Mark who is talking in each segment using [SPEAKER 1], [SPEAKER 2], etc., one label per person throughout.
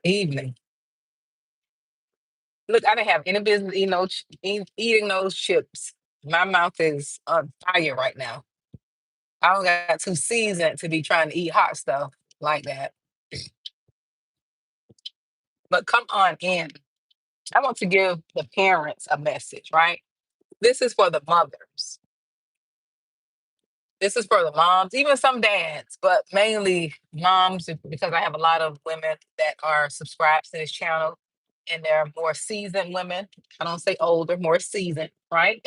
[SPEAKER 1] Evening. Look, I didn't have any business eating eating those chips. My mouth is on fire right now. I don't got too seasoned to be trying to eat hot stuff like that. But come on in. I want to give the parents a message, right? This is for the mothers. This is for the moms, even some dads, but mainly moms because I have a lot of women that are subscribed to this channel and they're more seasoned women. I don't say older, more seasoned, right?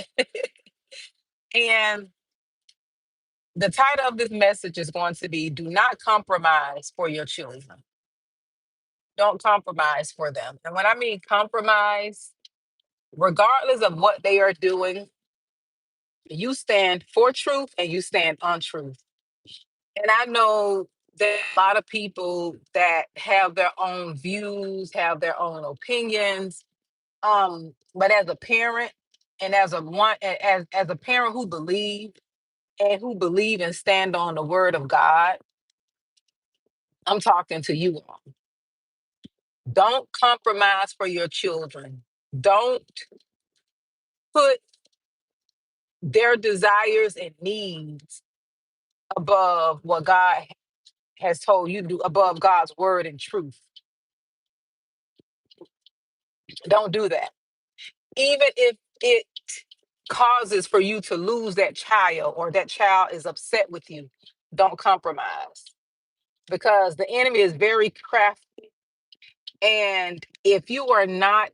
[SPEAKER 1] And the title of this message is going to be Do Not Compromise for Your Children. Don't compromise for them. And when I mean compromise, regardless of what they are doing, you stand for truth and you stand on truth. And I know there are a lot of people that have their own views, have their own opinions. But as a parent and as a parent who believe and stand on the word of God, I'm talking to you all. Don't compromise for your children. Don't put their desires and needs above what God has told you to do, above God's word and truth. Don't do that. Even if it causes for you to lose that child or that child is upset with you, don't compromise because the enemy is very crafty. And if you are not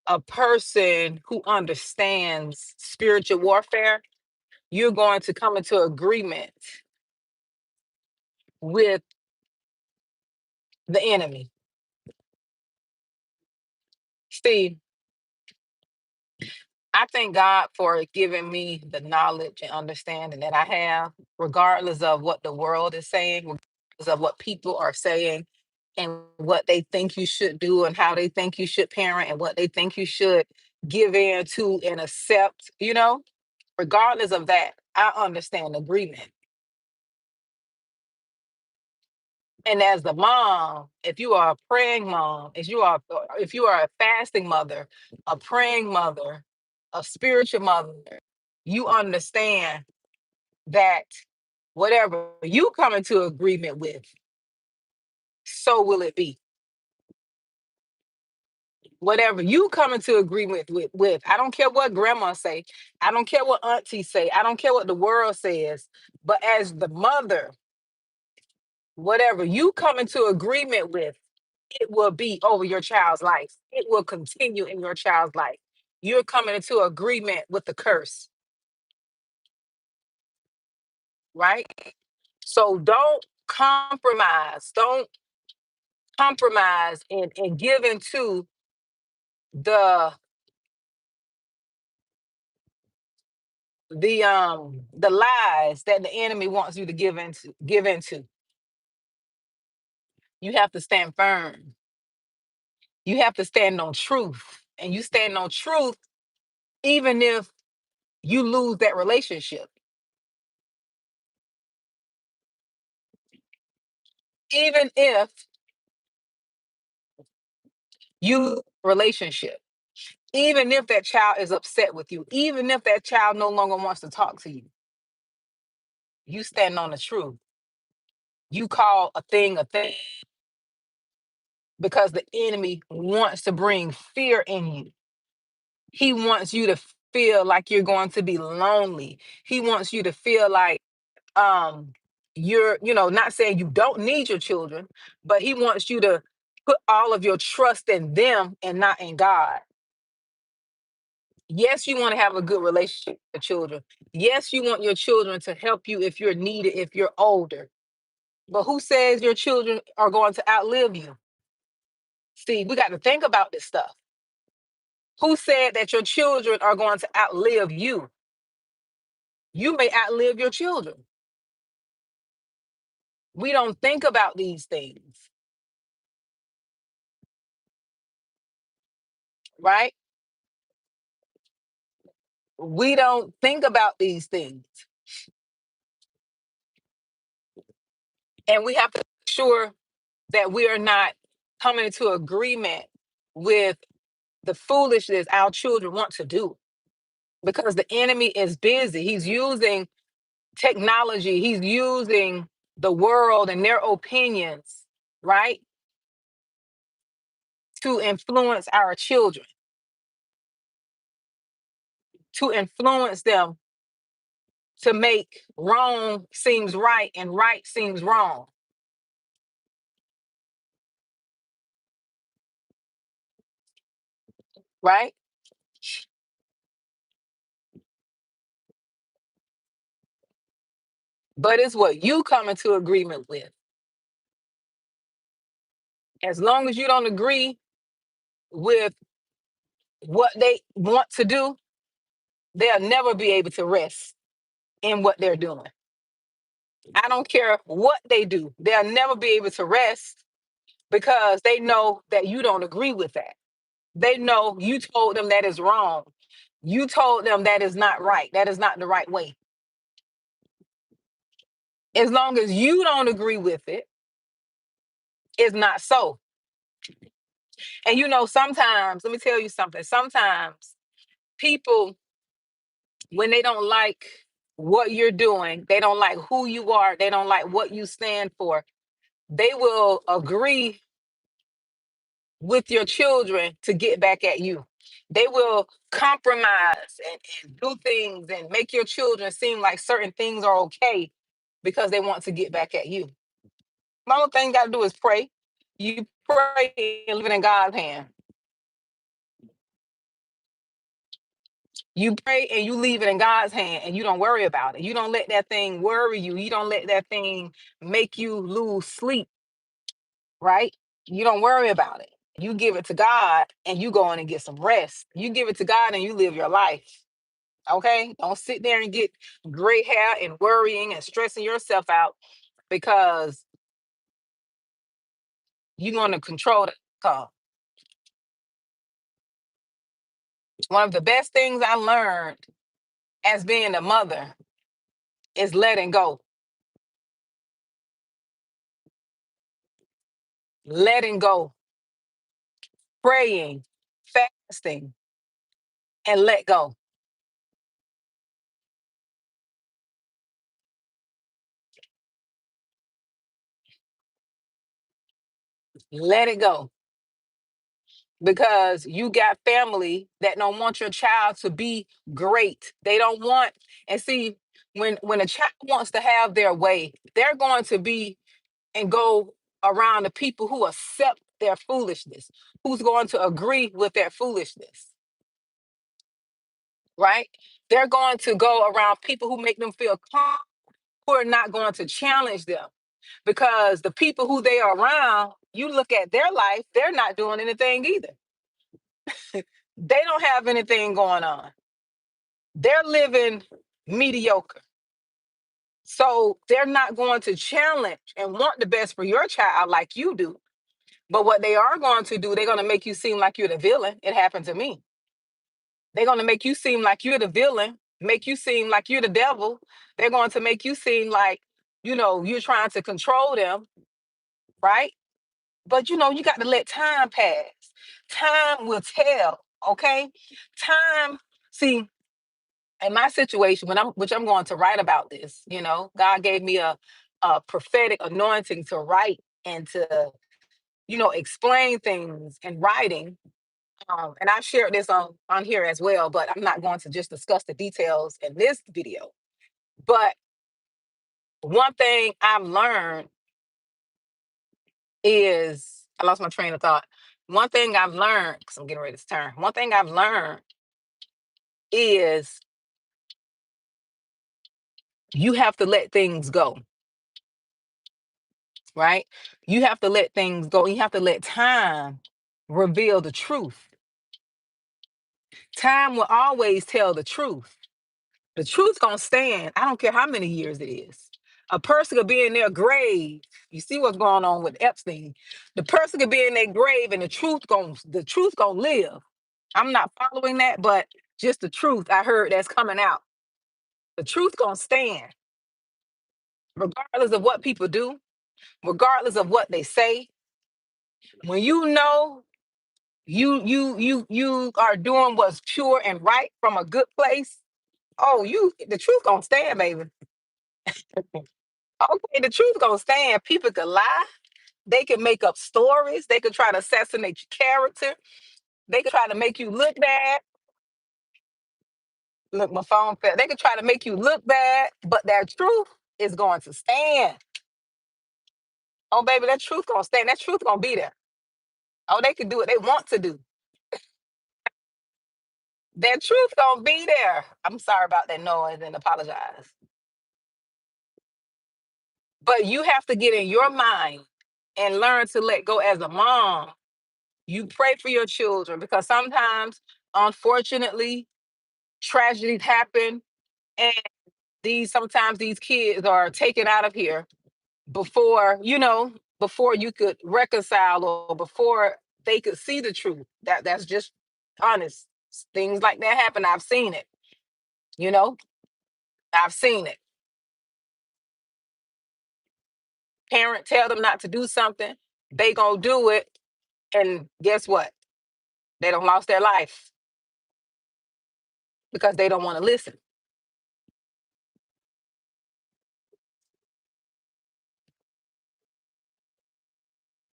[SPEAKER 1] a person who understands spiritual warfare, you're going to come into agreement with the enemy. See, I thank God for giving me the knowledge and understanding that I have, regardless of what the world is saying, regardless of what people are saying, and what they think you should do, and how they think you should parent, and what they think you should give in to and accept, regardless of that, I understand agreement. And as the mom, if you are a praying mom, if you are a fasting mother, a praying mother, a spiritual mother, you understand that whatever you come into agreement with, so will it be. Whatever you come into agreement with, I don't care what grandma say, I don't care what auntie say, I don't care what the world says, but as the mother, whatever you come into agreement with, it will be over your child's life. It will continue in your child's life. You're coming into agreement with the curse, right? So don't compromise. Don't compromise and give into the the lies that the enemy wants you to give into. You have to stand firm. You have to stand on truth. And you stand on truth even if you lose that relationship. Even if you relationship. Even if that child is upset with you, even if that child no longer wants to talk to you, you stand on the truth. You call a thing because the enemy wants to bring fear in you. He wants you to feel like you're going to be lonely. He wants you to feel like um you're, not saying you don't need your children, but he wants you to put all of your trust in them and not in God. Yes, you want to have a good relationship with children. Yes, you want your children to help you if you're needed, if you're older. But who says your children are going to outlive you? See, we got to think about this stuff. Who said that your children are going to outlive you? You may outlive your children. We don't think about these things, right? We don't think about these things. And we have to make sure that we are not coming into agreement with the foolishness our children want to do, because the enemy is busy. He's using technology, he's using the world and their opinions, right, to influence our children, to influence them to make wrong seems right and right seems wrong, right? But it's what you come into agreement with. As long as you don't agree with what they want to do, they'll never be able to rest in what they're doing. I don't care what they do, they'll never be able to rest because they know that you don't agree with that. They know you told them that is wrong. You told them that is not right. That is not the right way. As long as you don't agree with it, it's not so. And sometimes, let me tell you something. Sometimes people, when they don't like what you're doing, they don't like who you are, they don't like what you stand for, they will agree with your children to get back at you. They will compromise and do things and make your children seem like certain things are okay because they want to get back at you. The only thing you got to do is pray. You pray and leave it in God's hand. You pray and you leave it in God's hand and you don't worry about it. You don't let that thing worry you. You don't let that thing make you lose sleep, right? You don't worry about it. You give it to God and you go in and get some rest. You give it to God and you live your life. Okay? Don't sit there and get gray hair and worrying and stressing yourself out because you're going to control the outcome. One of the best things I learned as being a mother is letting go. Letting go, praying, fasting, and let go. Let it go. Because you got family that don't want your child to be great. They don't want, and see, when a child wants to have their way, they're going to be and go around the people who accept their foolishness, who's going to agree with their foolishness, right? They're going to go around people who make them feel calm, who are not going to challenge them. Because the people who they are around, you look at their life, they're not doing anything either. They don't have anything going on. They're living mediocre. So they're not going to challenge and want the best for your child like you do. But what they are going to do, they're going to make you seem like you're the villain. It happened to me. They're going to make you seem like you're the villain, make you seem like you're the devil. They're going to make you seem like, you're trying to control them, right? But you got to let time pass. Time will tell, okay? Time, see, in my situation, which I'm going to write about this, God gave me a prophetic anointing to write and to, explain things in writing. And I've shared this on here as well, but I'm not going to just discuss the details in this video. But one thing I've learned is, I lost my train of thought. One thing I've learned, because I'm getting ready to turn. One thing I've learned is you have to let things go, right? You have to let things go. You have to let time reveal the truth. Time will always tell the truth. The truth's gonna stand. I don't care how many years it is. A person could be in their grave. You see what's going on with Epstein. The person could be in their grave and the truth gonna live. I'm not following that, but just the truth I heard that's coming out. The truth gonna stand, regardless of what people do, regardless of what they say. When you know you are doing what's pure and right from a good place, oh, the truth gonna stand, baby. Okay, the truth gonna stand. People could lie, they can make up stories, they could try to assassinate your character, they could try to make you look bad. Look, my phone fell. They could try to make you look bad, but that truth is going to stand. Oh, baby, that truth gonna stand. That truth gonna be there. Oh, they can do what they want to do. That truth gonna be there. I'm sorry about that noise and apologize. But you have to get in your mind and learn to let go as a mom. You pray for your children because sometimes, unfortunately, tragedies happen, and sometimes these kids are taken out of here before before you could reconcile or before they could see the truth. That's just honest. Things like that happen. I've seen it. You know, I've seen it. Parent tell them not to do something, they gonna do it, and guess what? They don't lost their life because they don't want to listen.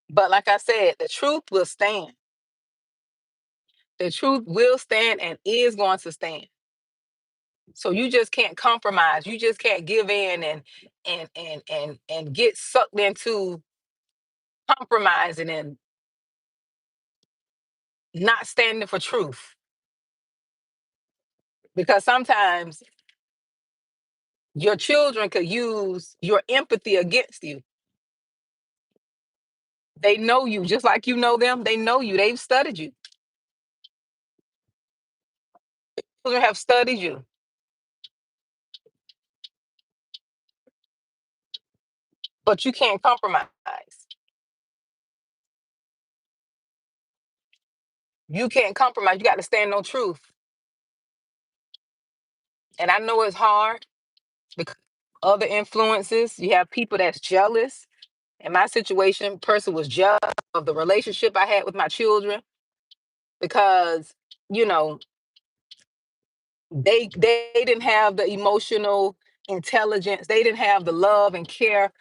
[SPEAKER 1] But like I said, the truth will stand. The truth will stand and is going to stand. So you just can't compromise. You just can't give in and get sucked into compromising and not standing for truth. Because sometimes your children could use your empathy against you. They know you just like you know them. They know you. They've studied you. Children have studied you. But you can't compromise. You can't compromise. You got to stand on truth. And I know it's hard because other influences. You have people that's jealous. In my situation, person was jealous of the relationship I had with my children because you know they didn't have the emotional intelligence. They didn't have the love and care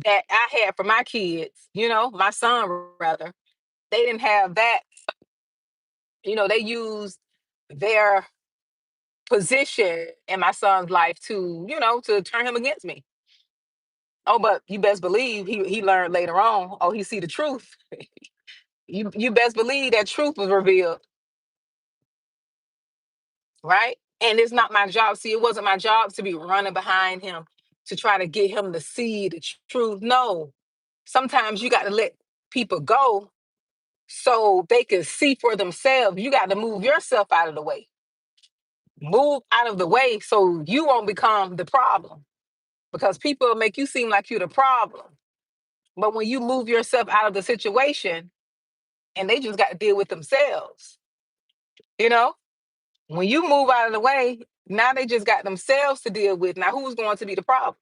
[SPEAKER 1] that I had for my kids. My son rather. They didn't have that. They used their position in my son's life to turn him against me. Oh, but you best believe he learned later on. Oh, he see the truth. You best believe that truth was revealed, right? And it's not my job. See, it wasn't my job to be running behind him to try to get him to see the truth. No, sometimes you got to let people go so they can see for themselves. You got to move yourself out of the way. Move out of the way so you won't become the problem because people will make you seem like you're the problem. But when you move yourself out of the situation and they just got to deal with themselves, you know, when you move out of the way, now they just got themselves to deal with. Now, who's going to be the problem?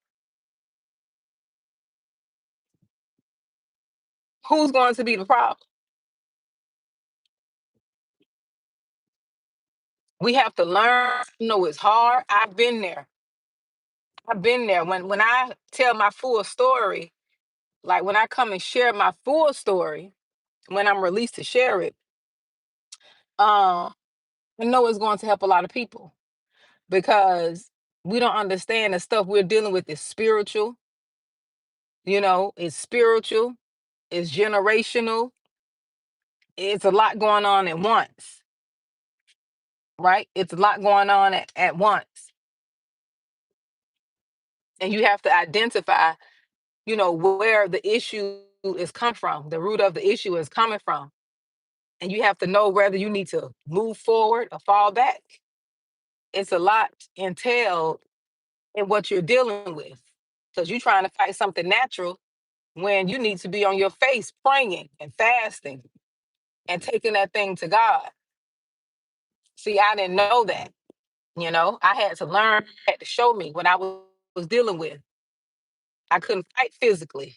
[SPEAKER 1] Who's going to be the problem? We have to learn. No, it's hard. I've been there. I've been there. When I tell my full story, like when I come and share my full story, when I'm released to share it, I know it's going to help a lot of people because we don't understand the stuff we're dealing with is spiritual. It's spiritual, it's generational, it's a lot going on at once, right? It's a lot going on at once. And you have to identify, where the issue is come from, the root of the issue is coming from. And you have to know whether you need to move forward or fall back. It's a lot entailed in what you're dealing with because you're trying to fight something natural when you need to be on your face praying and fasting and taking that thing to God. See, I didn't know that. I had to learn, had to show me what I was dealing with. I couldn't fight physically.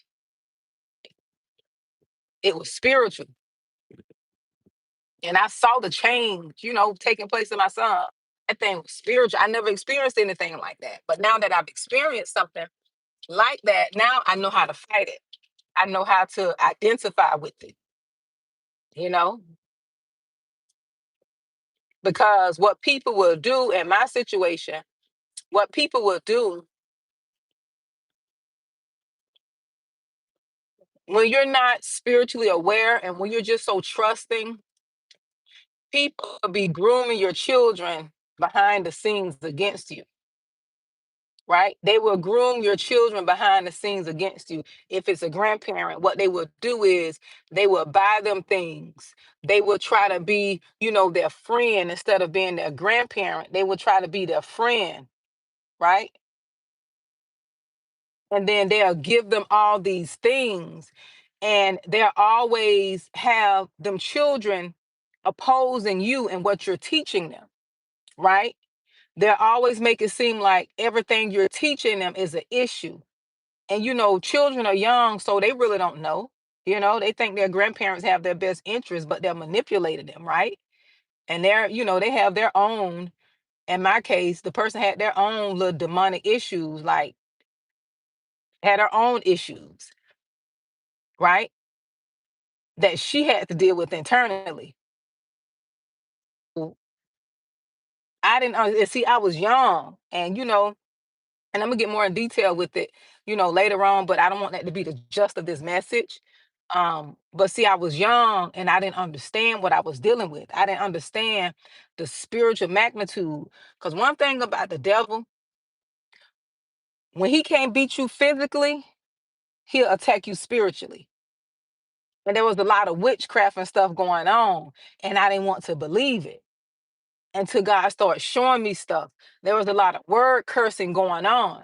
[SPEAKER 1] It was spiritual. And I saw the change, taking place in my son. That thing was spiritual. I never experienced anything like that. But now that I've experienced something like that, now I know how to fight it. I know how to identify with it, you know, because what people will do in my situation, what people will do when you're not spiritually aware and when you're just so trusting, people will be grooming your children behind the scenes against you, right? They will groom your children behind the scenes against you. If it's a grandparent, what they will do is they will buy them things. They will try to be, their friend instead of being their grandparent. They will try to be their friend, right? And then they'll give them all these things. And they'll always have them children opposing you and what you're teaching them, right? They'll always make it seem like everything you're teaching them is an issue. And children are young, so they really don't know. They think their grandparents have their best interests, but they're manipulating them, right? And they have their own. In my case, the person had their own little demonic issues, like had her own issues, right? That she had to deal with internally. I didn't see. I was young, and and I'm gonna get more in detail with it, later on. But I don't want that to be the gist of this message. But see, I was young and I didn't understand what I was dealing with. I didn't understand the spiritual magnitude. Because one thing about the devil, when he can't beat you physically, he'll attack you spiritually. And there was a lot of witchcraft and stuff going on, and I didn't want to believe it until God started showing me stuff. There was a lot of word cursing going on.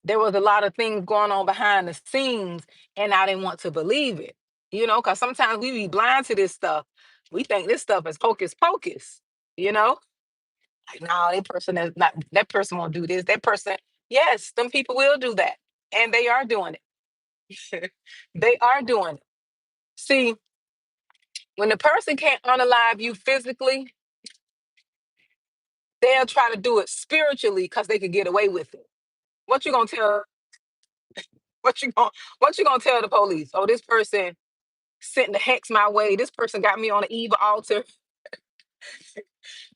[SPEAKER 1] There was a lot of things going on behind the scenes, and I didn't want to believe it. Because sometimes we be blind to this stuff. We think this stuff is hocus pocus, you know? Like, no, that person won't do this. That person, yes, some people will do that. And they are doing it. They are doing it. See, when the person can't unalive you physically, they'll try to do it spiritually because they can get away with it. What you gonna tell? What you gonna tell the police? Oh, this person sent the hex my way. This person got me on an evil altar.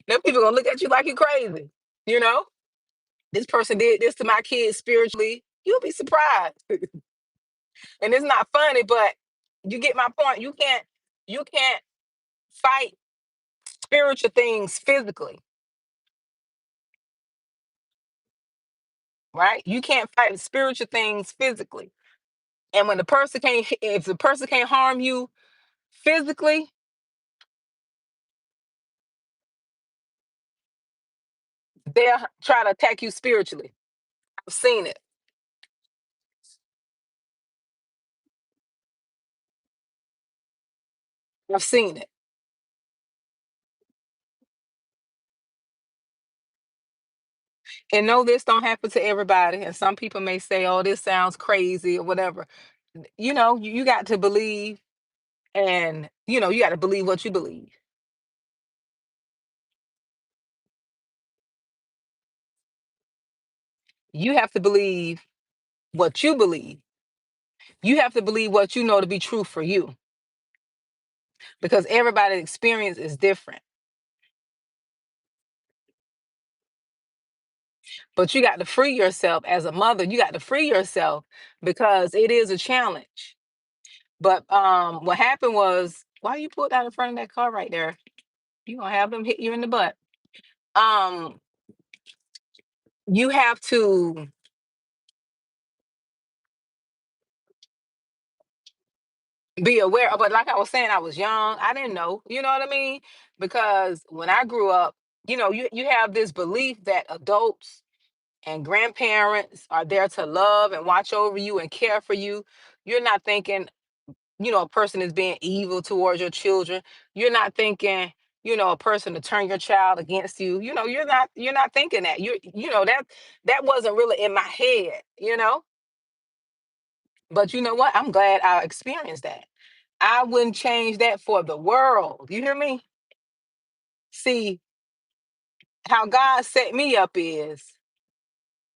[SPEAKER 1] Them people gonna look at you like you crazy. You know, this person did this to my kids spiritually. You'll be surprised. And it's not funny, but you get my point. You can't fight spiritual things physically, right? You can't fight spiritual things physically. And when if the person can't harm you physically, they'll try to attack you spiritually. I've seen it. I've seen it. And no, this don't happen to everybody. And some people may say, "Oh, this sounds crazy" or whatever. You got to believe, and you got to believe what you believe. You have to believe what you believe. You have to believe what you know to be true for you, because everybody's experience is different. But you got to free yourself as a mother. You got to free yourself because it is a challenge. But what happened was, why you pulled out in front of that car right there? You gonna have them hit you in the butt. Um, you have to be aware. But like I was saying, I was young. I didn't know. You know what I mean? Because when I grew up, you have this belief that adults and grandparents are there to love and watch over you and care for you. You're not thinking, a person is being evil towards your children. You're not thinking, a person to turn your child against you. You're not thinking that. That wasn't really in my head. But you know what? I'm glad I experienced that. I wouldn't change that for the world. You hear me? See, how God set me up is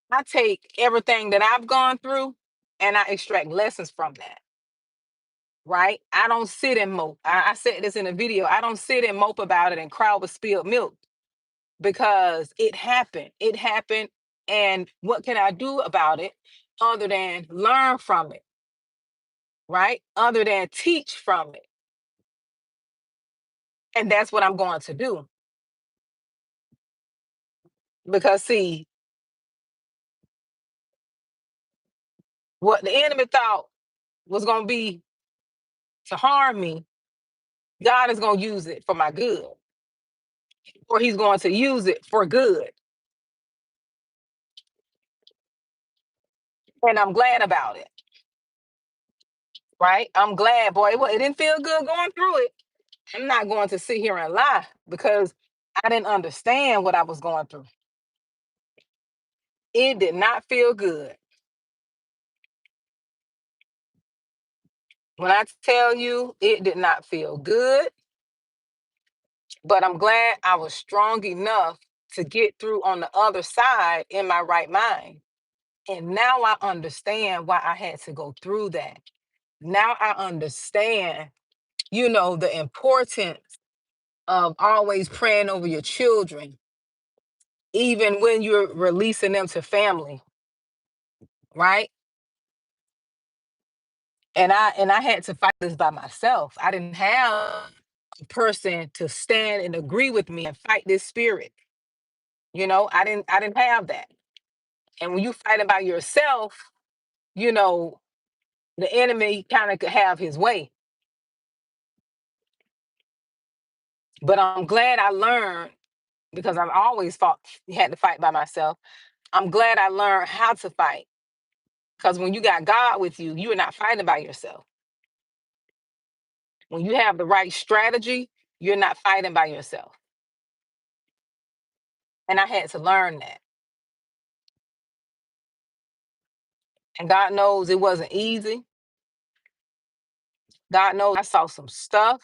[SPEAKER 1] I take everything that I've gone through and I extract lessons from that. Right? I don't sit and mope. I said this in a video. I don't sit and mope about it and cry over spilled milk because it happened. It happened. And what can I do about it other than learn from it? Right? Other than teach from it. And that's what I'm going to do. Because, see, what the enemy thought was going to be to harm me, God is going to use it for my good, or he's going to use it for good. And I'm glad about it. Right? I'm glad, boy. It didn't feel good going through it. I'm not going to sit here and lie because I didn't understand what I was going through. It did not feel good. When I tell you it did not feel good, but I'm glad I was strong enough to get through on the other side in my right mind. And now I understand why I had to go through that. Now I understand, the importance of always praying over your children, even when you're releasing them to family, right? And I had to fight this by myself. I didn't have a person to stand and agree with me and fight this spirit. I didn't have that. And when you fight it by yourself, you know, the enemy kind of could have his way. But I'm glad I learned because I've always had to fight by myself. I'm glad I learned how to fight. Because when you got God with you, you are not fighting by yourself. When you have the right strategy, you're not fighting by yourself. And I had to learn that. And God knows it wasn't easy. God knows I saw some stuff.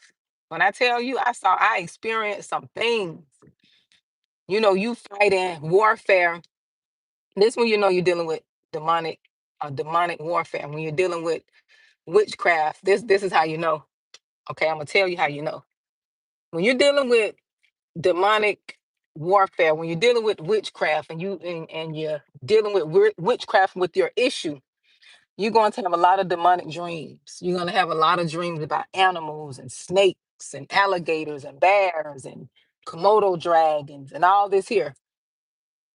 [SPEAKER 1] When I tell you, I experienced some things. You fighting warfare. This when you're dealing with demonic, demonic warfare. When you're dealing with witchcraft, this is how you know. Okay, I'm gonna tell you how you know. When you're dealing with demonic warfare, when you're dealing with witchcraft, and you're dealing with witchcraft with your issue, you're going to have a lot of demonic dreams. You're going to have a lot of dreams about animals and snakes and alligators and bears and Komodo dragons and all this here.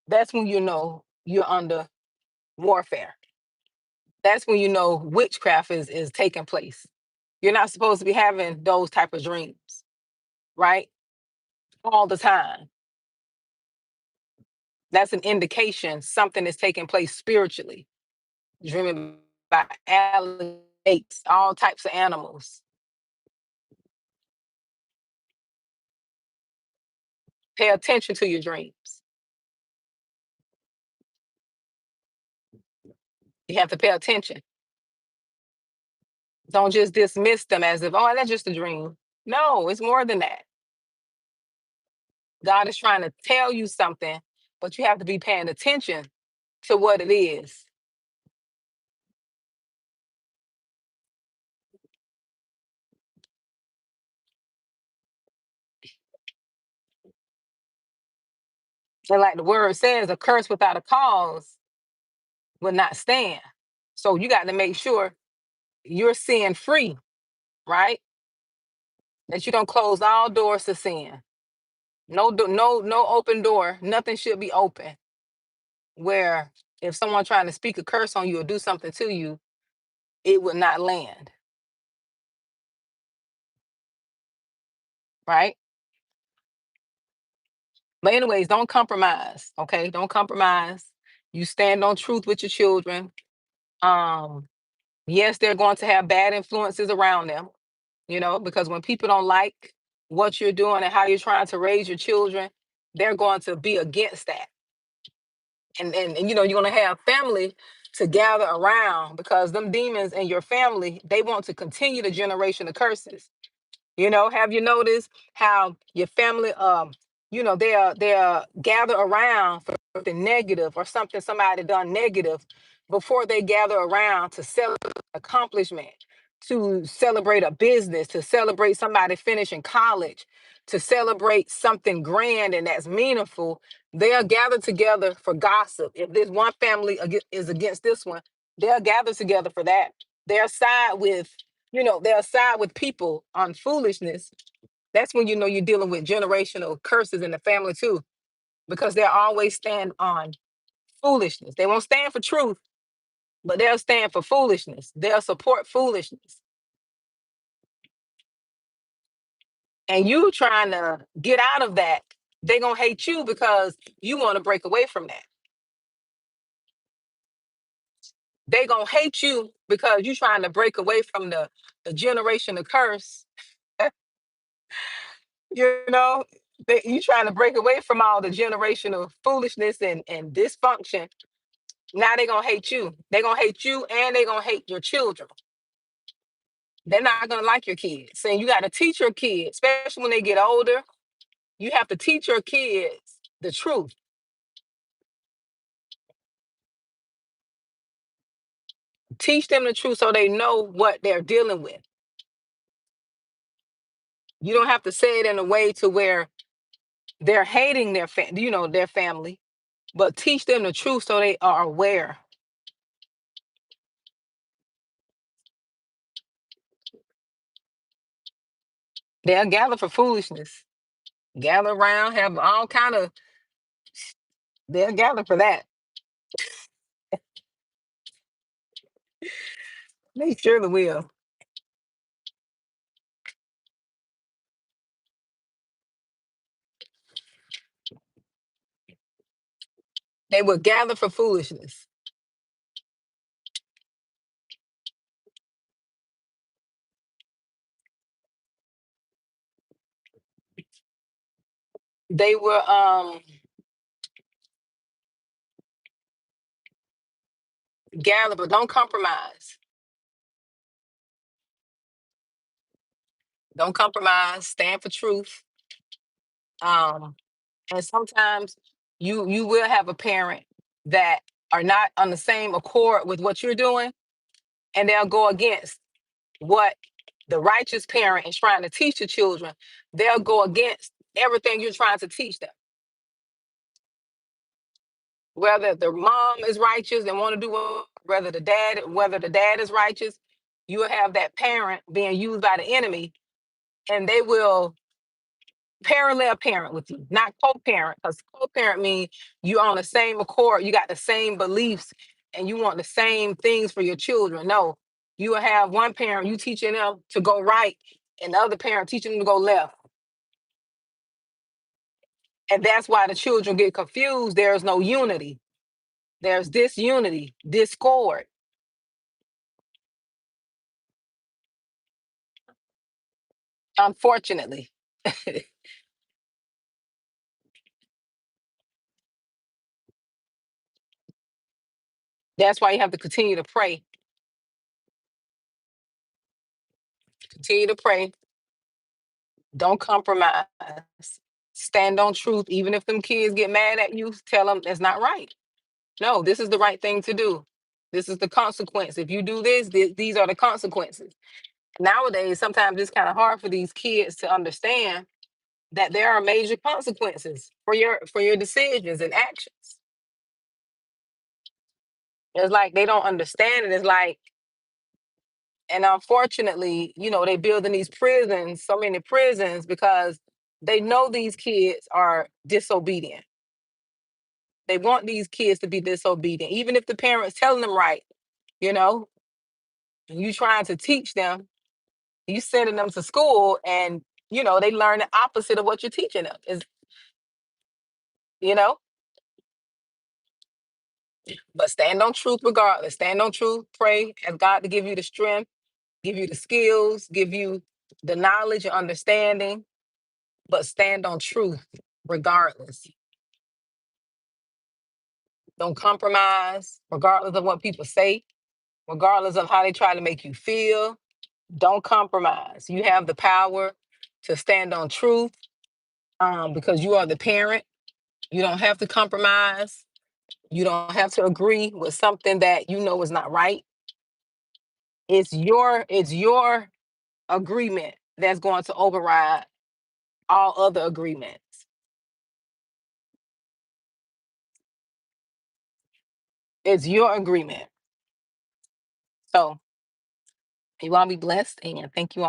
[SPEAKER 1] That's when you know you're under warfare. That's when you know witchcraft is taking place. You're not supposed to be having those type of dreams, right? All the time. That's an indication something is taking place spiritually. Dreaming about alligators, all types of animals. Pay attention to your dreams. You have to pay attention. Don't just dismiss them as if, oh, that's just a dream. No, it's more than that. God is trying to tell you something, but you have to be paying attention to what it is. And like the word says, a curse without a cause will not stand. So you got to make sure you're sin free, right? That you don't close all doors to sin. No open door. Nothing should be open. Where if someone trying to speak a curse on you or do something to you, it would not land. Right? But anyways, don't compromise. Okay. Don't compromise. You stand on truth with your children. Um, yes, they're going to have bad influences around them, because when people don't like what you're doing and how you're trying to raise your children, they're going to be against that. And you're going to have family to gather around, because them demons in your family, they want to continue the generation of curses. Have you noticed how your family, they'll gather around for something negative or something somebody done negative before they gather around to celebrate accomplishment, to celebrate a business, to celebrate somebody finishing college, to celebrate something grand and that's meaningful. They'll gather together for gossip. If this one family is against this one, they'll gather together for that. They'll side with they'll side with people on foolishness. That's when you're dealing with generational curses in the family too, because they'll always stand on foolishness. They won't stand for truth, but they'll stand for foolishness. They'll support foolishness. And you trying to get out of that, they're going to hate you because you want to break away from that. They're going to hate you because you're trying to break away from the generation of curse. you know you trying to break away from all the generational foolishness and dysfunction. Now they're gonna hate you. They're gonna hate you, and they're gonna hate your children. They're not gonna like your kids. Saying you got to teach your kids, especially when they get older. You have to teach your kids the truth. Teach them the truth so they know what they're dealing with. You don't have to say it in a way to where they're hating their family, but teach them the truth so they are aware. They'll gather for foolishness. Gather around, have all kind of. They'll gather for that. They surely will. They will gather for foolishness. They will gather, but don't compromise. Don't compromise. Stand for truth. Um, and sometimes you will have a parent that are not on the same accord with what you're doing, and they'll go against what the righteous parent is trying to teach the children. They'll go against everything you're trying to teach them. Whether the mom is righteous and want to do whether the dad is righteous, you will have that parent being used by the enemy, and they will parallel parent with you, not co-parent, because co-parent means you on the same accord, you got the same beliefs, and you want the same things for your children. No, you will have one parent you teaching them to go right, and the other parent teaching them to go left, and that's why the children get confused. There's no unity. There's disunity, discord. Unfortunately, that's why you have to continue to pray. Continue to pray. Don't compromise. Stand on truth. Even if them kids get mad at you, tell them it's not right. No, this is the right thing to do. This is the consequence. If you do this, these are the consequences. Nowadays, sometimes it's kind of hard for these kids to understand that there are major consequences for your decisions and actions. It's like they don't understand it. It's like, and unfortunately, they building these prisons, so many prisons, because they know these kids are disobedient. They want these kids to be disobedient, even if the parents telling them right, you know, and you trying to teach them, you sending them to school, and they learn the opposite of what you're teaching them. Is you know, but stand on truth regardless. Stand on truth, pray, ask God to give you the strength, give you the skills, give you the knowledge and understanding, but stand on truth regardless. Don't compromise, regardless of what people say, regardless of how they try to make you feel. Don't compromise. You have the power to stand on truth, because you are the parent. You don't have to compromise. You don't have to agree with something that you know is not right. It's your agreement that's going to override all other agreements. It's your agreement. So you want to be blessed, and thank you all.